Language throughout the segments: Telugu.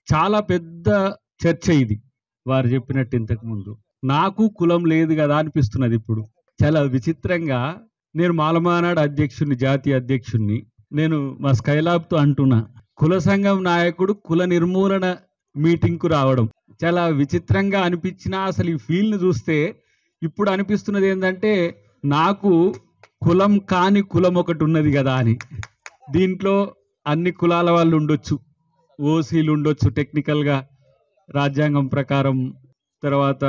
చాలా పెద్ద చర్చ ఇది. వారు చెప్పినట్టు ఇంతకు ముందు. నాకు కులం లేదు కదా అనిపిస్తున్నది ఇప్పుడు. చాలా విచిత్రంగా నేను మాలమానాడు అధ్యక్షుడిని, జాతీయ అధ్యక్షుడిని. నేను మా స్కైలాబ్‌తో అంటున్నా. కుల సంఘం నాయకుడు కుల నిర్మూలన మీటింగ్‌కు రావడం. చాలా విచిత్రంగా అనిపించినా అసలు ఈ ఫీల్‌ని చూస్తే ఇప్పుడు అనిపిస్తున్నది ఏందంటే నాకు కులం కాని కులం ఒకటి ఉన్నది కదా అని. దీంట్లో అన్ని కులాల వాళ్ళు ఉండొచ్చు. ఓసీలు ఉండొచ్చు టెక్నికల్‌గా రాజ్యాంగం ప్రకారం. తర్వాత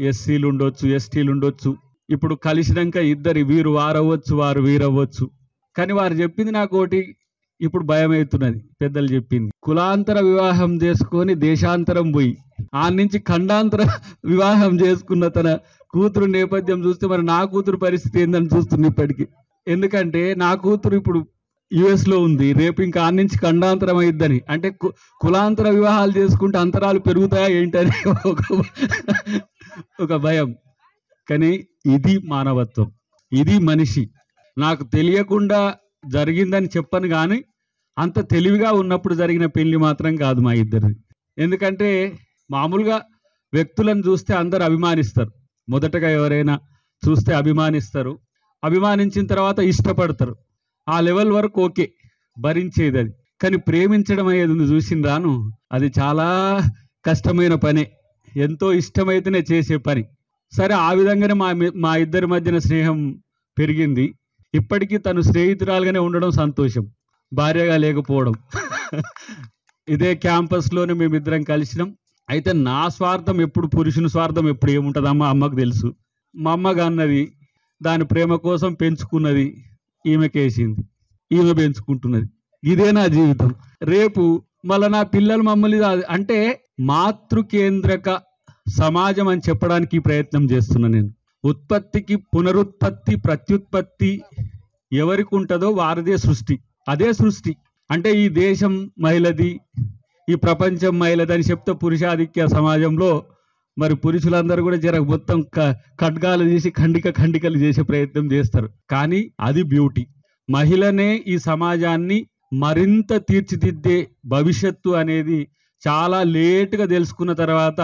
ఎస్సీలు ఉండొచ్చు, ఎస్టీలు ఉండొచ్చు. ఇప్పుడు కలిసినాక ఇద్దరు వీరు వారవ్వచ్చు, వారు వీరవ్వచ్చు. కానీ వారు చెప్పింది నాకోటి ఇప్పుడు భయమవుతున్నది. పెద్దలు చెప్పింది కులాంతర వివాహం చేసుకొని దేశాంతరం పోయి నుంచి ఖండాంతర వివాహం చేసుకున్న తన కూతురు నేపథ్యం చూస్తే మరి నా కూతురు పరిస్థితి ఏందని చూస్తుంది ఇప్పటికీ. ఎందుకంటే నా కూతురు ఇప్పుడు యుఎస్లో ఉంది, రేపు ఇంకా నుంచి ఖండాంతరం అయిద్దని. అంటే కులాంతర వివాహాలు చేసుకుంటే అంతరాలు పెరుగుతాయా ఏంటని ఒక భయం. కానీ ఇది మానవత్వం, ఇది మనిషి. నాకు తెలియకుండా జరిగిందని చెప్పను, కానీ అంత తెలివిగా ఉన్నప్పుడు జరిగిన పెళ్లి మాత్రం కాదు మా ఇద్దరిది. ఎందుకంటే మామూలుగా వ్యక్తులను చూస్తే అందరు అభిమానిస్తారు. మొదటగా ఎవరైనా చూస్తే అభిమానిస్తారు, అభిమానించిన తర్వాత ఇష్టపడతారు. ఆ లెవెల్ వరకు ఓకే, భరించేది అది. కానీ ప్రేమించడం అనేది చూసిండ్రాను, అది చాలా కష్టమైన పనే. ఎంతో ఇష్టమైతేనే చేసే పని. సరే, ఆ విధంగానే మా ఇద్దరి మధ్యన స్నేహం పెరిగింది. ఇప్పటికీ తను స్నేహితురాలుగానే ఉండడం సంతోషం, భార్యగా లేకపోవడం. ఇదే క్యాంపస్లోనే మేమిద్దరం కలిసినాం. అయితే నా స్వార్థం ఎప్పుడు, పురుషుని స్వార్థం ఎప్పుడు ఏముంటుందమ్మా అమ్మకు తెలుసు. మా అమ్మగా అన్నది దాని ప్రేమ కోసం పెంచుకున్నది, ఈమెకేసింది, ఈమె పెంచుకుంటున్నది. ఇదే నా జీవితం. రేపు మళ్ళీ నా పిల్లలు మమ్మల్ని అంటే మాతృకేంద్రక సమాజం అని చెప్పడానికి ప్రయత్నం చేస్తున్నా నేను. ఉత్పత్తికి పునరుత్పత్తి, ప్రత్యుత్పత్తి ఎవరికి ఉంటుందో వారిదే సృష్టి, అదే సృష్టి. అంటే ఈ దేశం మహిళది, ఈ ప్రపంచం మహిళది అని చెప్తే పురుషాధిక్య సమాజంలో మరి పురుషులందరూ కూడా జర మొత్తం ఖడ్గాలు తీసి ఖండికలు చేసే ప్రయత్నం చేస్తారు. కానీ అది బ్యూటీ. మహిళనే ఈ సమాజాన్ని మరింత తీర్చిదిద్దే భవిష్యత్తు అనేది చాలా లేటుగా తెలుసుకున్న తర్వాత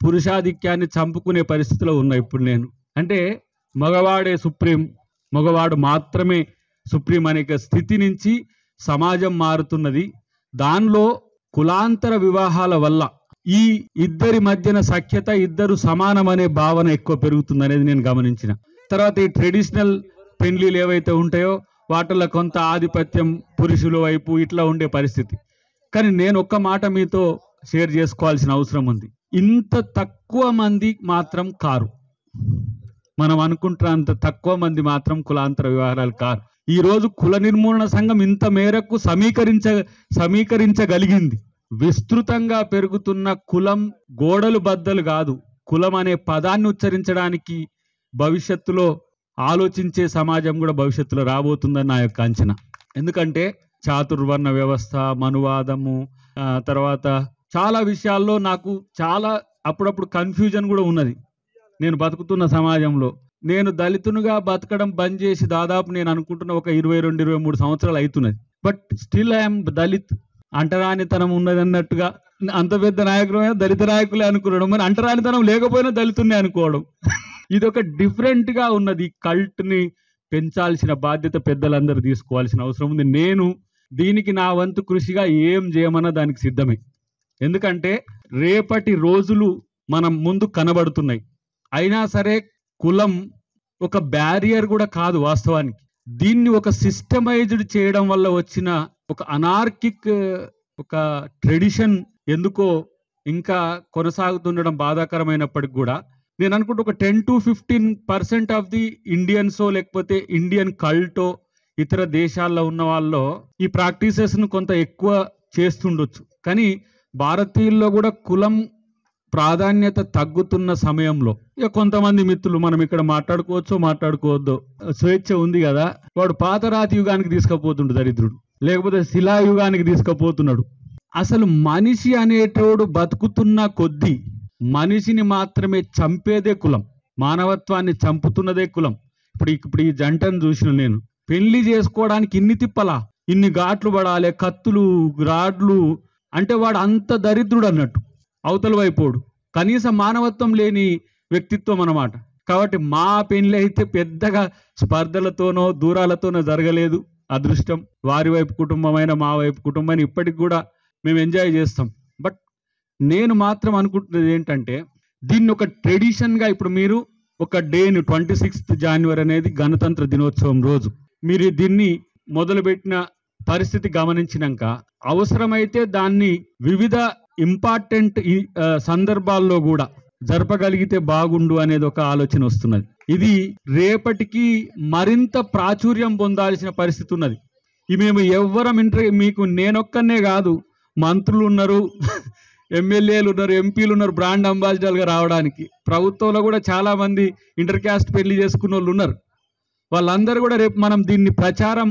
పురుషాధిక్యాన్ని చంపుకునే పరిస్థితిలో ఉన్నా ఇప్పుడు నేను. అంటే మగవాడే సుప్రీం, మగవాడు మాత్రమే సుప్రీం అనే స్థితి నుంచి సమాజం మారుతున్నది. దానిలో కులాంతర వివాహాల వల్ల ఈ ఇద్దరి మధ్యన సఖ్యత, ఇద్దరు సమానం అనే భావన ఎక్కువ పెరుగుతుంది అనేది నేను గమనించిన తర్వాత. ఈ ట్రెడిషనల్ పెళ్లిలు ఏవైతే ఉంటాయో వాటిల్లో కొంత ఆధిపత్యం పురుషుల వైపు ఇట్లా ఉండే పరిస్థితి. కానీ నేను ఒక్క మాట మీతో షేర్ చేసుకోవాల్సిన అవసరం ఉంది. ఇంత తక్కువ మంది మాత్రం కారు, మనం అనుకుంటున్న అంత తక్కువ మంది మాత్రం కులాంతర వివాహాలు కారు. ఈరోజు కుల నిర్మూలన సంఘం ఇంత మేరకు సమీకరించగలిగింది. విస్తృతంగా పెరుగుతున్న కులం గోడలు బద్దలు కాదు, కులం అనే పదాన్ని ఉచ్చరించడానికి భవిష్యత్తులో ఆలోచించే సమాజం కూడా భవిష్యత్తులో రాబోతుందని నా యొక్క అంచనా. ఎందుకంటే చాతుర్వర్ణ వ్యవస్థ, మనువాదము, తర్వాత చాలా విషయాల్లో నాకు చాలా అప్పుడప్పుడు కన్ఫ్యూజన్ కూడా ఉన్నది. నేను బతుకుతున్న సమాజంలో నేను దళితునిగా బతకడం బంద్ చేసి దాదాపు నేను అనుకుంటున్న ఒక 22-23 సంవత్సరాలు అవుతున్నది. But still I'm Dalit. అంటరానితనం ఉన్నది అన్నట్టుగా అంత పెద్ద నాయకులు దళిత నాయకులే అనుకున్నాడు, మరి అంటరానితనం లేకపోయినా దళితున్నే అనుకోవడం. ఇది ఒక డిఫరెంట్గా ఉన్నది. కల్ట్ని పెంచాల్సిన బాధ్యత పెద్దలందరూ తీసుకోవాల్సిన అవసరం ఉంది. నేను దీనికి నా వంతు కృషిగా ఏం చేయమన్నా దానికి సిద్ధమే. ఎందుకంటే రేపటి రోజులు మనం ముందు కనబడుతున్నాయి. అయినా సరే కులం ఒక బ్యారియర్ కూడా కాదు వాస్తవానికి. దీన్ని ఒక సిస్టమైజ్డ్ చేయడం వల్ల వచ్చిన ఒక అనార్కిక్ ఒక ట్రెడిషన్ ఎందుకో ఇంకా కొనసాగుతుండడం బాధాకరమైనప్పటికి కూడా నేను అనుకుంటూ ఒక 10-15% ఆఫ్ ది ఇండియన్సో లేకపోతే ఇండియన్ కల్టో ఇతర దేశాల్లో ఉన్న వాళ్ళలో ఈ ప్రాక్టీసెస్ను కొంత ఎక్కువ చేస్తుండొచ్చు. కానీ భారతీయుల్లో కూడా కులం ప్రాధాన్యత తగ్గుతున్న సమయంలో ఇక కొంతమంది మిత్రులు, మనం ఇక్కడ మాట్లాడుకోవద్దో స్వేచ్ఛ ఉంది కదా, వాడు పాత రాతి యుగానికి తీసుకుపోతుండు దరిద్రుడు, లేకపోతే శిలాయుగానికి తీసుకుపోతున్నాడు. అసలు మనిషి అనేటోడు బతుకుతున్న కొద్దీ మనిషిని మాత్రమే చంపేదే కులం, మానవత్వాన్ని చంపుతున్నదే కులం. ఇప్పుడు ఈ జంటను చూసిన నేను, పెళ్లి చేసుకోవడానికి ఇన్ని తిప్పలా, ఇన్ని ఘాట్లు పడాలి, కత్తులు, రాడ్లు, అంటే వాడు అంత దరిద్రుడు అన్నట్టు, అవతల వైపోడు, కనీసం మానవత్వం లేని వ్యక్తిత్వం అన్నమాట. కాబట్టి మా పెళ్లి అయితే పెద్దగా స్పర్ధలతోనో దూరాలతోనో జరగలేదు. అదృష్టం. వారి వైపు కుటుంబమైన మా వైపు కుటుంబాన్ని ఇప్పటికి కూడా మేము ఎంజాయ్ చేస్తాం. బట్ నేను మాత్రం అనుకుంటున్నది ఏంటంటే, దీన్ని ఒక ట్రెడిషన్గా ఇప్పుడు మీరు ఒక డేని 26th January అనేది గణతంత్ర దినోత్సవం రోజు మీరు దీన్ని మొదలుపెట్టిన పరిస్థితి గమనించినాక అవసరమైతే దాన్ని వివిధ ఇంపార్టెంట్ సందర్భాల్లో కూడా జరపగలిగితే బాగుండు అనేది ఒక ఆలోచన వస్తున్నది. ఇది రేపటికి మరింత ప్రాచుర్యం పొందాల్సిన పరిస్థితి ఉన్నది. మేము ఎవ్వరం మీకు నేనొక్కనే కాదు, మంత్రులు ఉన్నారు, ఎమ్మెల్యేలు ఉన్నారు, ఎంపీలు ఉన్నారు బ్రాండ్ అంబాసిడర్గా రావడానికి. ప్రభుత్వంలో కూడా చాలామంది ఇంటర్ క్యాస్ట్ పెళ్లి చేసుకున్న వాళ్ళు ఉన్నారు. వాళ్ళందరూ కూడా రేపు మనం దీన్ని ప్రచారం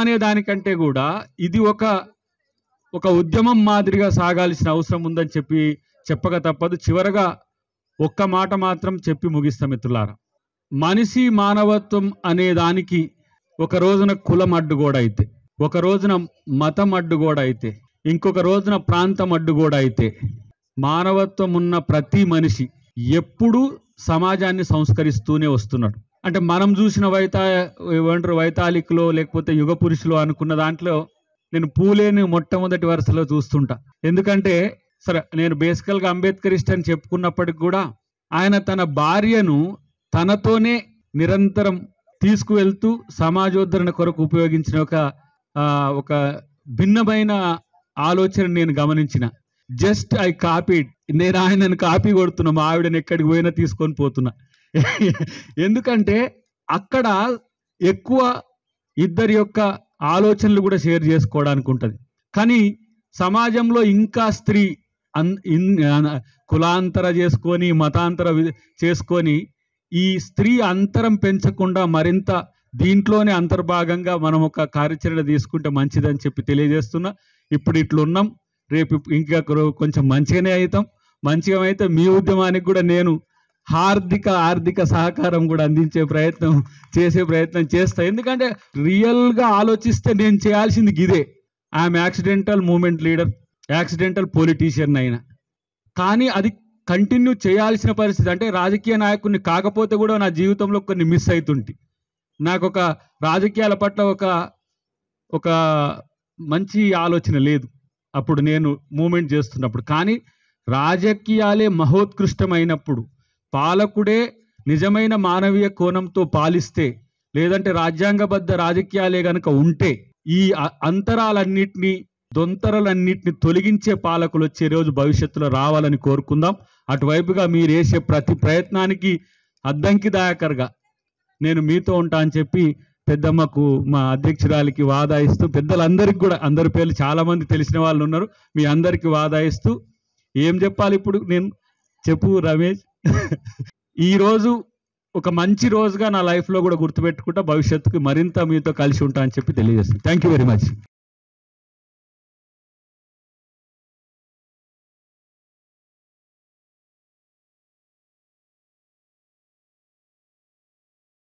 అనే దానికంటే కూడా ఇది ఒక ఉద్యమం మాదిరిగా సాగాల్సిన అవసరం ఉందని చెప్పక తప్పదు. చివరగా ఒక్క మాట మాత్రం చెప్పి ముగిస్తాం మిత్రులారా. మనిషి మానవత్వం అనే దానికి ఒక రోజున కులం అడ్డుగోడ అయితే, ఒక రోజున మతం అడ్డుగోడ అయితే, ఇంకొక రోజున ప్రాంతం అడ్డుగోడ అయితే, మానవత్వం ఉన్న ప్రతి మనిషి ఎప్పుడూ సమాజాన్ని సంస్కరిస్తూనే వస్తున్నాడు. అంటే మనం చూసిన వైతాళికులో లేకపోతే యుగ పురుషులో అనుకున్న దాంట్లో నేను పూలేని మొట్టమొదటి వరుసలో చూస్తుంటా. ఎందుకంటే సరే, నేను బేసికల్గా అంబేద్కరిస్ట్ అని చెప్పుకున్నప్పటికి కూడా ఆయన తన భార్యను తనతోనే నిరంతరం తీసుకువెళ్తూ సమాజోద్ధరణ కొరకు ఉపయోగించిన ఒక భిన్నమైన ఆలోచన నేను గమనించిన. Just I copied. నేను ఆయనను కాపీ కొడుతున్నా, మా ఆవిడని ఎక్కడికి పోయినా తీసుకొని పోతున్నా. ఎందుకంటే అక్కడ ఎక్కువ ఇద్దరి యొక్క ఆలోచనలు కూడా షేర్ చేసుకోవడానికి ఉంటుంది. కానీ సమాజంలో ఇంకా స్త్రీ కులాంతర చేసుకొని మతాంతర చేసుకొని ఈ స్త్రీ అంతరం పెంచకుండా మరింత దీంట్లోనే అంతర్భాగంగా మనం ఒక కార్యాచరణ తీసుకుంటే మంచిదని చెప్పి తెలియజేస్తున్నా. ఇప్పుడు ఇట్లున్నాం, రేపు ఇంకా కొంచెం మంచిగానే అవుతాం. మంచిగా అయితే మీ ఉద్యమానికి కూడా నేను ఆర్థిక సహకారం కూడా చేసే ప్రయత్నం చేస్తా. ఎందుకంటే రియల్గా ఆలోచిస్తే నేను చేయాల్సింది ఇదే. I'm accidental moment leader, accidental politician అయినా, కానీ అది కంటిన్యూ చేయాల్సిన పరిస్థితి. అంటే రాజకీయ నాయకుడిని కాకపోతే కూడా నా జీవితంలో కొన్ని మిస్ అవుతుంటే, నాకు ఒక రాజకీయాల పట్ల ఒక మంచి ఆలోచన లేదు అప్పుడు నేను మూమెంట్ చేస్తున్నప్పుడు. కానీ రాజకీయాలే మహోత్కృష్టమైనప్పుడు, పాలకుడే నిజమైన మానవీయ కోణంతో పాలిస్తే, లేదంటే రాజ్యాంగబద్ధ రాజకీయాలే కనుక ఉంటే, ఈ అంతరాలన్నిటినీ దొంతరలన్నిటిని తొలగించే పాలకులు వచ్చే రోజు భవిష్యత్తులో రావాలని కోరుకుందాం. అటువైపుగా మీరు వేసే ప్రతి ప్రయత్నానికి అద్దంకి దాయకర్గా నేను మీతో ఉంటా అని చెప్పి పెద్దమ్మకు, మా అధ్యక్షురాలికి వాదాయిస్తూ, పెద్దలందరికీ కూడా, అందరి పేర్లు చాలామంది తెలిసిన వాళ్ళు ఉన్నారు, మీ అందరికీ వాదాయిస్తూ ఏం చెప్పాలి ఇప్పుడు నేను చెప్పు రమేష్. ఈరోజు ఒక మంచి రోజుగా నా లైఫ్లో కూడా గుర్తుపెట్టుకుంటా, భవిష్యత్తుకు మరింత మీతో కలిసి ఉంటా అని చెప్పి తెలియజేస్తాను. Thank you very much.